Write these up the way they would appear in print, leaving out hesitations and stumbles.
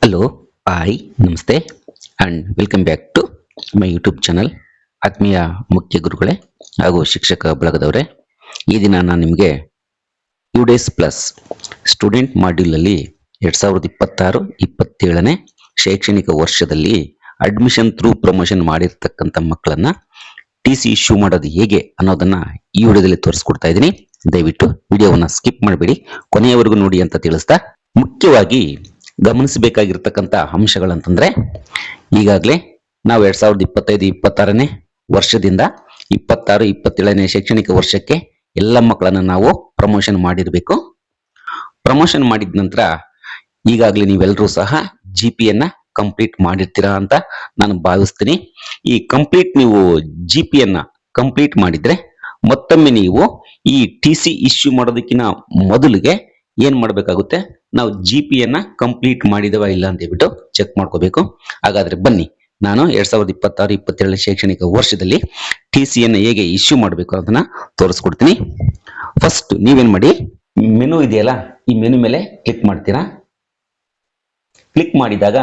Hello, hi, ನಮಸ್ತೆ and welcome back to my YouTube channel. ಆತ್ಮೀಯ ಮುಖ್ಯ ಗುರುಗಳೇ ಹಾಗೂ ಶಿಕ್ಷಕ ಬಳಗದವರೇ, ಈ ದಿನ ನಾನು ನಿಮಗೆ UDays ಪ್ಲಸ್ ಸ್ಟೂಡೆಂಟ್ ಮಾಡ್ಯೂಲಲ್ಲಿ 2026-27ನೇ ಶೈಕ್ಷಣಿಕ ವರ್ಷದಲ್ಲಿ ಅಡ್ಮಿಷನ್ ಥ್ರೂ ಪ್ರಮೋಷನ್ ಮಾಡಿರ್ತಕ್ಕಂಥ ಮಕ್ಕಳನ್ನ TC ಇಶ್ಯೂ ಮಾಡೋದು ಹೇಗೆ ಅನ್ನೋದನ್ನ ಈ ವಿಡಿಯೋದಲ್ಲಿ ತೋರಿಸ್ಕೊಡ್ತಾ ಇದ್ದೀನಿ. ದಯವಿಟ್ಟು ವಿಡಿಯೋವನ್ನ ಸ್ಕಿಪ್ ಮಾಡಬೇಡಿ, ಕೊನೆಯವರೆಗೂ ನೋಡಿ ಅಂತ ತಿಳಿಸ್ತಾ, ಮುಖ್ಯವಾಗಿ ಗಮನಿಸಬೇಕಾಗಿರ್ತಕ್ಕಂಥ ಅಂಶಗಳಂತಂದ್ರೆ, ಈಗಾಗಲೇ ನಾವು 2025-26ನೇ ವರ್ಷದಿಂದ 26-27ನೇ ಶೈಕ್ಷಣಿಕ ವರ್ಷಕ್ಕೆ ಎಲ್ಲ ಮಕ್ಕಳನ್ನ ನಾವು ಪ್ರಮೋಷನ್ ಮಾಡಿರಬೇಕು. ಪ್ರಮೋಷನ್ ಮಾಡಿದ ನಂತರ ಈಗಾಗಲೇ ನೀವೆಲ್ಲರೂ ಸಹ GPಯನ್ನ ಕಂಪ್ಲೀಟ್ ಮಾಡಿರ್ತೀರಾ ಅಂತ ನಾನು ಭಾವಿಸ್ತೀನಿ. ಈ ನೀವು GPಯನ್ನ ಕಂಪ್ಲೀಟ್ ಮಾಡಿದ್ರೆ ಮತ್ತೊಮ್ಮೆ ನೀವು ಈ TC ಇಶ್ಯೂ ಮಾಡೋದಕ್ಕಿಂತ ಮೊದಲಿಗೆ ಏನ್ ಮಾಡಬೇಕಾಗುತ್ತೆ, ನಾವು GPಯನ್ನ ಕಂಪ್ಲೀಟ್ ಮಾಡಿದವ ಇಲ್ಲ ಅಂತ ಹೇಳ್ಬಿಟ್ಟು ಚೆಕ್ ಮಾಡ್ಕೋಬೇಕು. ಹಾಗಾದ್ರೆ ಬನ್ನಿ, ನಾನು 2026-27 ಶೈಕ್ಷಣಿಕ ವರ್ಷದಲ್ಲಿ TCಯನ್ನ ಹೇಗೆ ಇಶ್ಯೂ ಮಾಡಬೇಕು ಅದನ್ನ ತೋರಿಸ್ಕೊಡ್ತೀನಿ. ಫಸ್ಟ್ ನೀವೇನ್ ಮಾಡಿ, ಮೆನು ಇದೆಯಲ್ಲ, ಈ ಮೆನು ಮೇಲೆ ಕ್ಲಿಕ್ ಮಾಡ್ತೀರಾ. ಕ್ಲಿಕ್ ಮಾಡಿದಾಗ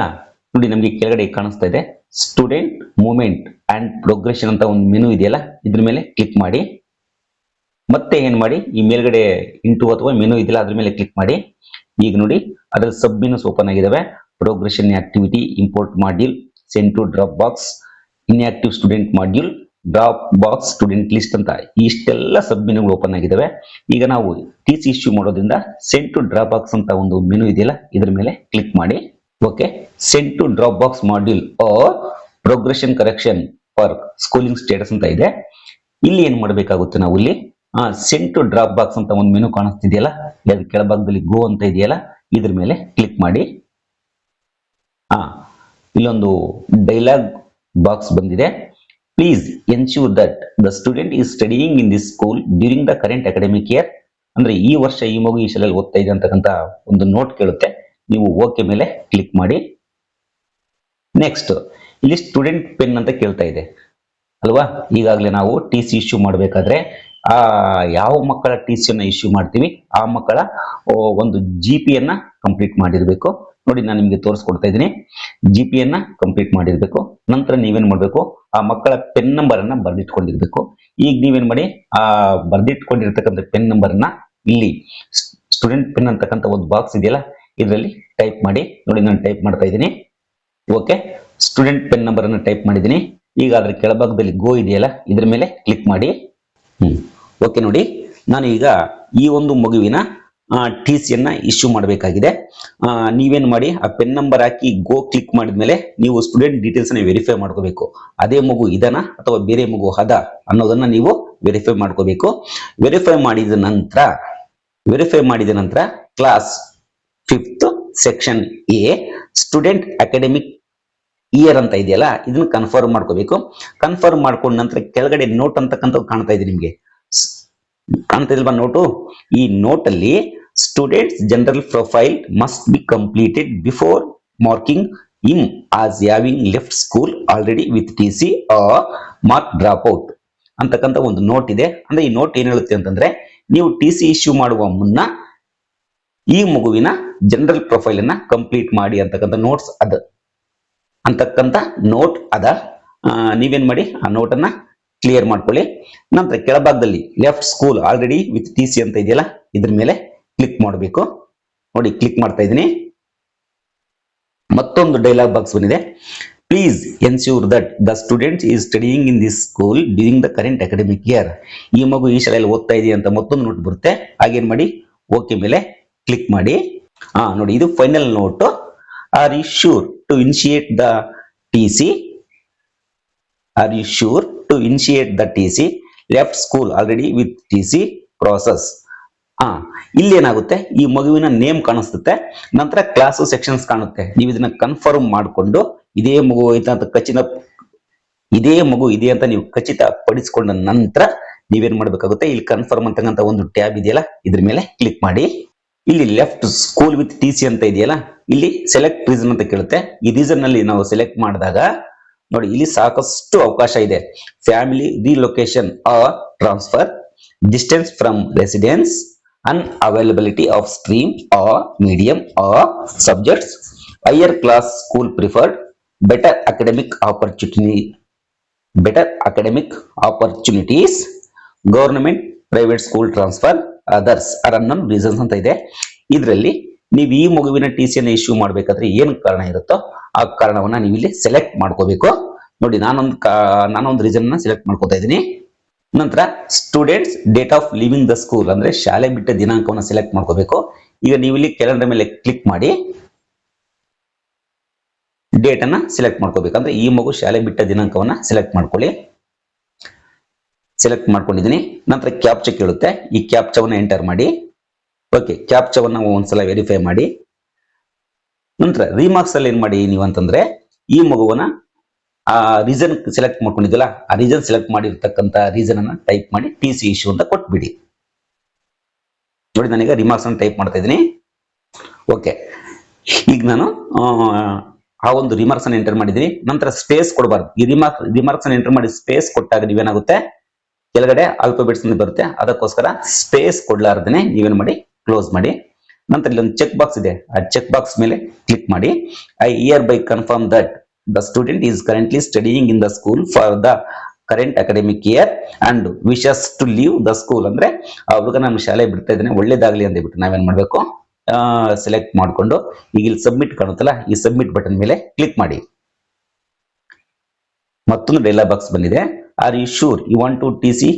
ನೋಡಿ, ನಮಗೆ ಕೆಳಗಡೆ ಕಾಣಿಸ್ತಾ ಇದೆ ಸ್ಟೂಡೆಂಟ್ ಮೂವ್ಮೆಂಟ್ ಅಂಡ್ ಪ್ರೋಗ್ರೆಷನ್ ಅಂತ ಒಂದು ಮೆನು ಇದೆಯಲ್ಲ, ಇದ್ರ ಮೇಲೆ ಕ್ಲಿಕ್ ಮಾಡಿ. ಮತ್ತೆ ಏನ್ ಮಾಡಿ, ಈ ಮೇಲ್ಗಡೆ ಇಂಟು ಅಥವಾ ಮೆನು ಇದೆಯಲ್ಲ ಅದ್ರ ಮೇಲೆ ಕ್ಲಿಕ್ ಮಾಡಿ. ಈಗ ನೋಡಿ, ಅದರ ಸಬ್ ಮೆನುಸ್ ಓಪನ್ ಆಗಿದಾವೆ. Progression activity, import module, send to drop box, inactive student module, drop box student list ಅಂತ ಇಷ್ಟೆಲ್ಲ ಸಬ್ ಮೆನುಗಳು ಓಪನ್ ಆಗಿದಾವೆ. ಈಗ ನಾವು TC ಇಶ್ಯೂ ಮಾಡೋದ್ರಿಂದ ಸೆಂಡ್ ಟು ಡ್ರಾಪ್ ಬಾಕ್ಸ್ ಅಂತ ಒಂದು ಮೆನು ಇದೆಯಲ್ಲ, ಇದ್ರ ಮೇಲೆ ಕ್ಲಿಕ್ ಮಾಡಿ. Okay, send to drop box module or progression correction for schooling status ಅಂತ ಇದೆ. ಇಲ್ಲಿ ಏನ್ ಮಾಡಬೇಕಾಗುತ್ತೆ, ನಾವು ಇಲ್ಲಿ ಸೆಂಡ್ ಟು ಡ್ರಾಪ್ ಬಾಕ್ಸ್ ಅಂತ ಒಂದು ಮೆನು ಕಾಣಿಸ್ತಿದೆಯಲ್ಲ, ಅದ್ರ ಕೆಳಭಾಗದಲ್ಲಿ ಗೋ ಅಂತ ಇದೆಯಲ್ಲ, ಇದ್ರ ಮೇಲೆ ಕ್ಲಿಕ್ ಮಾಡಿ. ಇಲ್ಲೊಂದು ಡೈಲಾಗ್ ಬಾಕ್ಸ್ ಬಂದಿದೆ. Please ensure that the student is studying in this school during the current academic year. ಅಂದ್ರೆ ಈ ವರ್ಷ ಈ ಮಗು ಈ ಶಾಲೆಯಲ್ಲಿ ಓದ್ತಾ ಇದೆ ಅಂತಕ್ಕಂಥ ಒಂದು ನೋಟ್ ಕೇಳುತ್ತೆ. ನೀವು ಓಕೆ ಮೇಲೆ ಕ್ಲಿಕ್ ಮಾಡಿ. ನೆಕ್ಸ್ಟ್ ಇಲ್ಲಿ ಸ್ಟೂಡೆಂಟ್ ಪೆನ್ ಅಂತ ಕೇಳ್ತಾ ಇದೆ ಅಲ್ವಾ. ಈಗಾಗಲೇ ನಾವು TC ಇಶ್ಯೂ ಮಾಡಬೇಕಾದ್ರೆ ಯಾವ ಮಕ್ಕಳ TCಯನ್ನ ಇಶ್ಯೂ ಮಾಡ್ತೀವಿ ಆ ಮಕ್ಕಳ ಒಂದು GPಯನ್ನ ಕಂಪ್ಲೀಟ್ ಮಾಡಿರ್ಬೇಕು. ನೋಡಿ, ನಾನು ನಿಮಗೆ ತೋರಿಸ್ಕೊಡ್ತಾ ಇದ್ದೀನಿ. GPಯನ್ನ ಕಂಪ್ಲೀಟ್ ಮಾಡಿರ್ಬೇಕು. ನಂತರ ನೀವೇನ್ ಮಾಡ್ಬೇಕು, ಆ ಮಕ್ಕಳ ಪೆನ್ ನಂಬರ್ ಅನ್ನ ಬರ್ದಿಟ್ಕೊಂಡಿರ್ಬೇಕು. ಈಗ ನೀವೇನ್ ಮಾಡಿ, ಆ ಬರ್ದಿಟ್ಕೊಂಡಿರ್ತಕ್ಕಂಥ ಪೆನ್ ನಂಬರ್ ಅನ್ನ ಇಲ್ಲಿ ಸ್ಟೂಡೆಂಟ್ ಪೆನ್ ಅಂತಕ್ಕಂಥ ಒಂದು ಬಾಕ್ಸ್ ಇದೆಯಲ್ಲ, ಇದರಲ್ಲಿ ಟೈಪ್ ಮಾಡಿ. ನೋಡಿ, ನಾನು ಟೈಪ್ ಮಾಡ್ತಾ ಇದ್ದೀನಿ. ಓಕೆ, ಸ್ಟೂಡೆಂಟ್ ಪೆನ್ ನಂಬರ್ ಅನ್ನು ಟೈಪ್ ಮಾಡಿದ್ದೀನಿ. ಈಗ ಅದರ ಕೆಳಭಾಗದಲ್ಲಿ ಗೋ ಇದೆಯಲ್ಲ, ಇದ್ರ ಮೇಲೆ ಕ್ಲಿಕ್ ಮಾಡಿ. ಓಕೆ, ನೋಡಿ, ನಾನು ಈಗ ಈ ಒಂದು ಮಗುವಿನ TCಯನ್ನ ಇಶ್ಯೂ ಮಾಡಬೇಕಾಗಿದೆ. ನೀವೇನ್ ಮಾಡಿ, ಆ ಪೆನ್ ನಂಬರ್ ಹಾಕಿ ಗೋ ಕ್ಲಿಕ್ ಮಾಡಿದ್ಮೇಲೆ ನೀವು ಸ್ಟೂಡೆಂಟ್ ಡೀಟೇಲ್ಸ್ ಅನ್ನ ವೆರಿಫೈ ಮಾಡ್ಕೋಬೇಕು. ಅದೇ ಮಗು ಇದನ್ನ ಅಥವಾ ಬೇರೆ ಮಗು ಅದ ಅನ್ನೋದನ್ನ ನೀವು ವೆರಿಫೈ ಮಾಡ್ಕೋಬೇಕು. ವೆರಿಫೈ ಮಾಡಿದ ನಂತರ class 5th section A student academic year ಅಂತ ಇದೆಯಲ್ಲ, ಇದನ್ನ ಕನ್ಫರ್ಮ್ ಮಾಡ್ಕೋಬೇಕು. ಕನ್ಫರ್ಮ್ ಮಾಡ್ಕೊಂಡ ನಂತರ ಕೆಳಗಡೆ ನೋಟ್ ಅಂತಕ್ಕಂಥದ್ದು ಕಾಣ್ತಾ ಇದೆ, ನಿಮ್ಗೆ ಕಾಣ್ತಾ ಇಲ್ವಾ ನೋಟು? ಈ ನೋಟ್ ಅಲ್ಲಿ students general profile must be completed before marking him as having left school already with TC or mark drop out ಅಂತಕ್ಕಂಥ ಒಂದು ನೋಟ್ ಇದೆ. ಅಂದ್ರೆ ಈ ನೋಟ್ ಏನ್ ಹೇಳುತ್ತೆ ಅಂತಂದ್ರೆ, ನೀವು TC ಇಶ್ಯೂ ಮಾಡುವ ಮುನ್ನ ಈ ಮಗುವಿನ ಜನರಲ್ ಪ್ರೊಫೈಲ್ ಅನ್ನ ಕಂಪ್ಲೀಟ್ ಮಾಡಿ ಅಂತಕ್ಕಂಥ ನೋಟ್ ಅದ. ನೀವೇನ್ ಮಾಡಿ, ಆ ನೋಟ್ ಅನ್ನ ಕ್ಲಿಯರ್ ಮಾಡ್ಕೊಳ್ಳಿ. ನಂತರ ಕೆಳಭಾಗದಲ್ಲಿ left school already with TC ಅಂತ ಇದೆಯಲ್ಲ, ಇದ್ರ ಮೇಲೆ ಕ್ಲಿಕ್ ಮಾಡಬೇಕು. ನೋಡಿ, ಕ್ಲಿಕ್ ಮಾಡ್ತಾ ಇದ್ದೀನಿ. ಮತ್ತೊಂದು ಡೈಲಾಗ್ ಬಾಕ್ಸ್ ಬಂದಿದೆ. Please ensure that the student is studying in this school during the current academic year. ಈ ಮಗು ಈ ಶಾಲೆಯಲ್ಲಿ ಓದ್ತಾ ಇದೆ ಅಂತ ಮತ್ತೊಂದು ನೋಟ್ ಬರುತ್ತೆ. ಹಾಗೇನ್ ಮಾಡಿ, ಓಕೆ ಮೇಲೆ ಕ್ಲಿಕ್ ಮಾಡಿ. ನೋಡಿ, ಇದು final note. Are you sure to initiate the TC? Are you sure to initiate the TC? Left school already with TC process. ಇಲ್ಲಿ ಏನಾಗುತ್ತೆ, ಈ ಮಗುವಿನ ನೇಮ್ ಕಾಣಿಸುತ್ತೆ, ನಂತರ ಕ್ಲಾಸು ಸೆಕ್ಷನ್ಸ್ ಕಾಣುತ್ತೆ. ನೀವು ಇದನ್ನ ಕನ್ಫರ್ಮ್ ಮಾಡಿಕೊಂಡು ಇದೇ ಮಗು ಇದೆ ಅಂತ ನೀವು ಖಚಿತ ಪಡಿಸಿಕೊಂಡ ನಂತರ ನೀವೇನ್ ಮಾಡ್ಬೇಕಾಗುತ್ತೆ, ಇಲ್ಲಿ ಕನ್ಫರ್ಮ್ ಅಂತಕ್ಕಂಥ ಒಂದು ಟ್ಯಾಬ್ ಇದೆಯಲ್ಲ, ಇದ್ರ ಮೇಲೆ ಕ್ಲಿಕ್ ಮಾಡಿ. ಇಲ್ಲಿ ಲೆಫ್ಟ್ ಸ್ಕೂಲ್ ವಿತ್ TC ಅಂತ ಇದೆಯಲ್ಲ, ಇಲ್ಲಿ ಸೆಲೆಕ್ಟ್ ರೀಸನ್ ಅಂತ ಕೇಳುತ್ತೆ. ಈ ರೀಸನ್ ನಲ್ಲಿ ನಾವು ಸೆಲೆಕ್ಟ್ ಮಾಡಿದಾಗ ನೋಡಿ, ಇಲ್ಲಿ ಸಾಕಷ್ಟು ಅವಕಾಶ ಇದೆ. Family relocation or transfer, distance from residence, unavailability of stream or medium or subjects, higher class school preferred, better academic opportunities, government private school transfer, others are unknown reasons ಅಂತ ಇದೆ. ಇದರಲ್ಲಿ ನೀವು ಈ ಮಗುವಿನ ಟಿ ಸಿಯನ್ನು ಇಶ್ಯೂ ಮಾಡಬೇಕಾದ್ರೆ ಏನು ಕಾರಣ ಇರುತ್ತೋ ಆ ಕಾರಣವನ್ನ ನೀವು ಇಲ್ಲಿ ಸೆಲೆಕ್ಟ್ ಮಾಡ್ಕೋಬೇಕು. ನೋಡಿ ನಾನೊಂದು ರೀಸನ್ ನ ಸೆಲೆಕ್ಟ್ ಮಾಡ್ಕೋತಾ ಇದ್ದೀನಿ. ನಂತರ students date of living the school ಅಂದ್ರೆ ಶಾಲೆ ಬಿಟ್ಟ ದಿನಾಂಕವನ್ನು ಸೆಲೆಕ್ಟ್ ಮಾಡ್ಕೋಬೇಕು. ಈಗ ನೀವು ಇಲ್ಲಿ ಕ್ಯಾಲೆಂಡರ್ ಮೇಲೆ ಕ್ಲಿಕ್ ಮಾಡಿ ಡೇಟ್ ಅನ್ನ ಸೆಲೆಕ್ಟ್ ಮಾಡ್ಕೋಬೇಕಂದ್ರೆ ಈ ಮಗು ಶಾಲೆ ಬಿಟ್ಟ ದಿನಾಂಕವನ್ನ ಸೆಲೆಕ್ಟ್ ಮಾಡ್ಕೊಳ್ಳಿ. ಸೆಲೆಕ್ಟ್ ಮಾಡ್ಕೊಂಡಿದ್ದೀನಿ. ನಂತರ ಕ್ಯಾಪ್ಚಾ ಕೇಳುತ್ತೆ, ಈ ಕ್ಯಾಪ್ಚಾವನ್ನ ಎಂಟರ್ ಮಾಡಿ. ಓಕೆ, ಕ್ಯಾಪ್ಚಾವನ್ನ ಒಂದ್ಸಲ ವೆರಿಫೈ ಮಾಡಿ. ನಂತರ ರಿಮಾರ್ಕ್ಸ್ ಅಲ್ಲಿ ಏನ್ ಮಾಡಿ ನೀವು ಅಂತಂದ್ರೆ ಈ ಮಗುವನ್ನ ಆ ರೀಸನ್ ಸೆಲೆಕ್ಟ್ ಮಾಡ್ಕೊಂಡಿದ್ದಲ್ಲ, ಆ ರೀಸನ್ ಸೆಲೆಕ್ಟ್ ಮಾಡಿರ್ತಕ್ಕಂಥ ರೀಸನ್ ಅನ್ನ ಟೈಪ್ ಮಾಡಿ ಟಿ ಸಿ ಇಶ್ಯೂ ಅಂತ ಕೊಟ್ಬಿಡಿ. ನೋಡಿ ನಾನೀಗ ರಿಮಾರ್ಕ್ಸ್ ಅನ್ನು ಟೈಪ್ ಮಾಡ್ತಾ ಇದ್ದೀನಿ. ಓಕೆ, ಈಗ ನಾನು ಆ ಒಂದು ರಿಮಾರ್ಕ್ಸ್ ಅನ್ನು ಎಂಟರ್ ಮಾಡಿದ್ದೀನಿ. ನಂತರ ಸ್ಪೇಸ್ ಕೊಡಬಾರ್ದು. ಈ ರಿಮಾರ್ಕ್ಸ್ ಅನ್ನು ಎಂಟರ್ ಮಾಡಿ ಸ್ಪೇಸ್ ಕೊಟ್ಟಾಗ ನೀವೇನಾಗುತ್ತೆ ಕೆಳಗಡೆ ಆಲ್ಫಾಬೆಟ್ಸ್ ಬರುತ್ತೆ. ಅದಕ್ಕೋಸ್ಕರ ಸ್ಪೇಸ್ ಕೊಡ್ಲಾರ್ದೇನೆ ನೀವೇನ್ ಮಾಡಿ ಕ್ಲೋಸ್ ಮಾಡಿ. ನಂತರ ಇಲ್ಲಿ ಒಂದು ಚೆಕ್ ಬಾಕ್ಸ್ ಇದೆ, ಆ ಚೆಕ್ ಬಾಕ್ಸ್ ಮೇಲೆ ಕ್ಲಿಕ್ ಮಾಡಿ. I hereby confirm that the student is currently studying in the school for the current academic year and wishes to leave the school. ಅಂದ್ರೆ ಆ ಹುಡುಗ ನಾನು ಶಾಲೆ ಬಿಡ್ತಾ ಇದ್ದೇನೆ, ಒಳ್ಳೇದಾಗ್ಲಿ ಅಂತ ಹೇಳ್ಬಿಟ್ಟು ನಾವೇನ್ ಮಾಡ್ಬೇಕು ಸೆಲೆಕ್ಟ್ ಮಾಡ್ಕೊಂಡು ಈಗ ಇಲ್ಲಿ ಸಬ್ಮಿಟ್ ಕಾಣುತ್ತಲ್ಲ, ಈ ಸಬ್ಮಿಟ್ ಬಟನ್ ಮೇಲೆ ಕ್ಲಿಕ್ ಮಾಡಿ. ಮತ್ತೊಂದು ಡೈಲಾಗ್ ಬಾಕ್ಸ್ ಬಂದಿದೆ. Are you sure you want to T C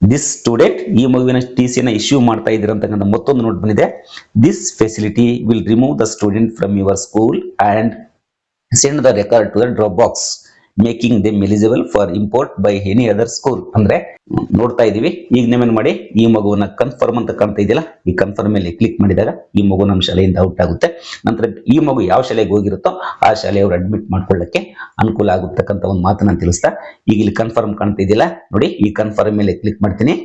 this student? ಈ ಮಗುವಿನ ಟಿ ಸಿಯನ್ನು ಇಶ್ಯೂ ಮಾಡ್ತಾ ಇದ್ದೀರಾ ಅಂತಕ್ಕಂಥ ಮತ್ತೊಂದು ನೋಟ್ ಬಂದಿದೆ. This facility will remove the student from your school and send the record to the drop box making them eligible for import by any other school. ಅಂದ್ರೆ ನೋಡ್ತಾ ಇದೀವಿ. ಈಗ ನೀವೇನ್ ಮಾಡಿ ಈ ಮಗುವನ್ನ ಕನ್ಫರ್ಮ್ ಅಂತ ಕಾಣ್ತಾ ಇದೆಯಲ್ಲ, ಈ ಕನ್ಫರ್ಮ್ ಮೇಲೆ ಕ್ಲಿಕ್ ಮಾಡಿದಾಗ ಈ ಮಗು ನಮ್ಮ ಶಾಲೆಯಿಂದ ಔಟ್ ಆಗುತ್ತೆ. ನಂತರ ಈ ಮಗು ಯಾವ ಶಾಲೆಗೆ ಹೋಗಿರುತ್ತೋ ಆ ಶಾಲೆಯವರು ಅಡ್ಮಿಟ್ ಮಾಡ್ಕೊಳ್ಳಕ್ಕೆ ಅನುಕೂಲ ಆಗುತ್ತಕ್ಕಂಥ ಒಂದು ಮಾತನ್ನ ತಿಳಿಸ್ತಾ ಈಗ ಇಲ್ಲಿ ಕನ್ಫರ್ಮ್ ಕಾಣ್ತಾ ಇದೆಯಲ್ಲ ನೋಡಿ, ಈ ಕನ್ಫರ್ಮ್ ಮೇಲೆ ಕ್ಲಿಕ್ ಮಾಡ್ತೀನಿ.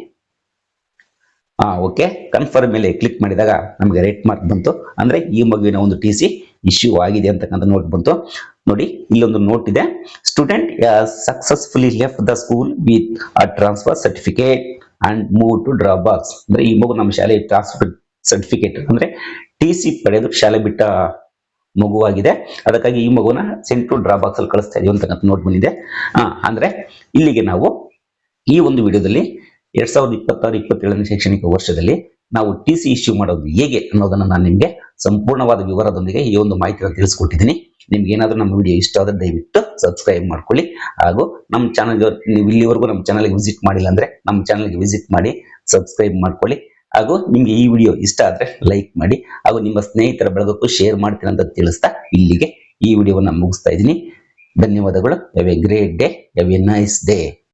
ಓಕೆ, ಕನ್ಫರ್ಮ್ ಮೇಲೆ ಕ್ಲಿಕ್ ಮಾಡಿದಾಗ ನಮಗೆ ರೇಟ್ ಮಾರ್ಕ್ ಬಂತು. ಅಂದ್ರೆ ಈ ಮಗುವಿನ ಒಂದು ಟಿ ಸಿ ಇಶ್ಯೂ ಆಗಿದೆ ಅಂತಕ್ಕಂಥ ನೋಟ್ ಬಂತು. ನೋಡಿ ಇಲ್ಲೊಂದು ನೋಟ್ ಇದೆ, student successfully left the school with a transfer certificate and move to drop box. ಅಂದ್ರೆ ಈ ಮಗು ನಮ್ಮ ಶಾಲೆ ಟ್ರಾನ್ಸ್ಫರ್ ಸರ್ಟಿಫಿಕೇಟ್ ಅಂದ್ರೆ ಟಿ ಸಿ ಪಡೆದು ಶಾಲೆ ಬಿಟ್ಟ ಮಗುವಾಗಿದೆ. ಅದಕ್ಕಾಗಿ ಈ ಮಗುವನ್ನ ಸೆಂಟ್ ಟು ಡ್ರಾಪ್ ಬಾಕ್ಸ್ ಅಲ್ಲಿ ಕಳಿಸ್ತಾ ಇದೀವಿ ಅಂತಕ್ಕಂಥ ನೋಟ್ ಬಂದಿದೆ. ಅಂದ್ರೆ ಇಲ್ಲಿಗೆ ನಾವು ಈ ಒಂದು ವಿಡಿಯೋದಲ್ಲಿ 2026-27ನೇ ಶೈಕ್ಷಣಿಕ ವರ್ಷದಲ್ಲಿ ನಾವು ಟಿ ಸಿ ಇಶ್ಯೂ ಮಾಡೋದು ಹೇಗೆ ಅನ್ನೋದನ್ನ ನಾನು ನಿಮಗೆ ಸಂಪೂರ್ಣವಾದ ವಿವರದೊಂದಿಗೆ ಈ ಒಂದು ಮಾಹಿತಿಯನ್ನು ತಿಳಿಸ್ಕೊಟ್ಟಿದ್ದೀನಿ. ನಿಮ್ಗೆ ಏನಾದರೂ ನಮ್ಮ ವಿಡಿಯೋ ಇಷ್ಟ ಆದ್ರೆ ದಯವಿಟ್ಟು ಸಬ್ಸ್ಕ್ರೈಬ್ ಮಾಡ್ಕೊಳ್ಳಿ. ಹಾಗೂ ನಮ್ಮ ಚಾನಲ್ಗೆ ನೀವು ಇಲ್ಲಿವರೆಗೂ ನಮ್ಮ ಚಾನಲ್ಗೆ ವಿಸಿಟ್ ಮಾಡಿಲ್ಲ ಅಂದ್ರೆ ನಮ್ಮ ಚಾನಲ್ಗೆ ವಿಸಿಟ್ ಮಾಡಿ ಸಬ್ಸ್ಕ್ರೈಬ್ ಮಾಡ್ಕೊಳ್ಳಿ. ಹಾಗೂ ನಿಮ್ಗೆ ಈ ವಿಡಿಯೋ ಇಷ್ಟ ಆದ್ರೆ ಲೈಕ್ ಮಾಡಿ ಹಾಗೂ ನಿಮ್ಮ ಸ್ನೇಹಿತರ ಬಳಗಕ್ಕೂ ಶೇರ್ ಮಾಡ್ತೀನಿ ಅಂತ ತಿಳಿಸ್ತಾ ಇಲ್ಲಿಗೆ ಈ ವಿಡಿಯೋವನ್ನ ಮುಗಿಸ್ತಾ ಇದ್ದೀನಿ. ಧನ್ಯವಾದಗಳು. Have A great day, have A nice day.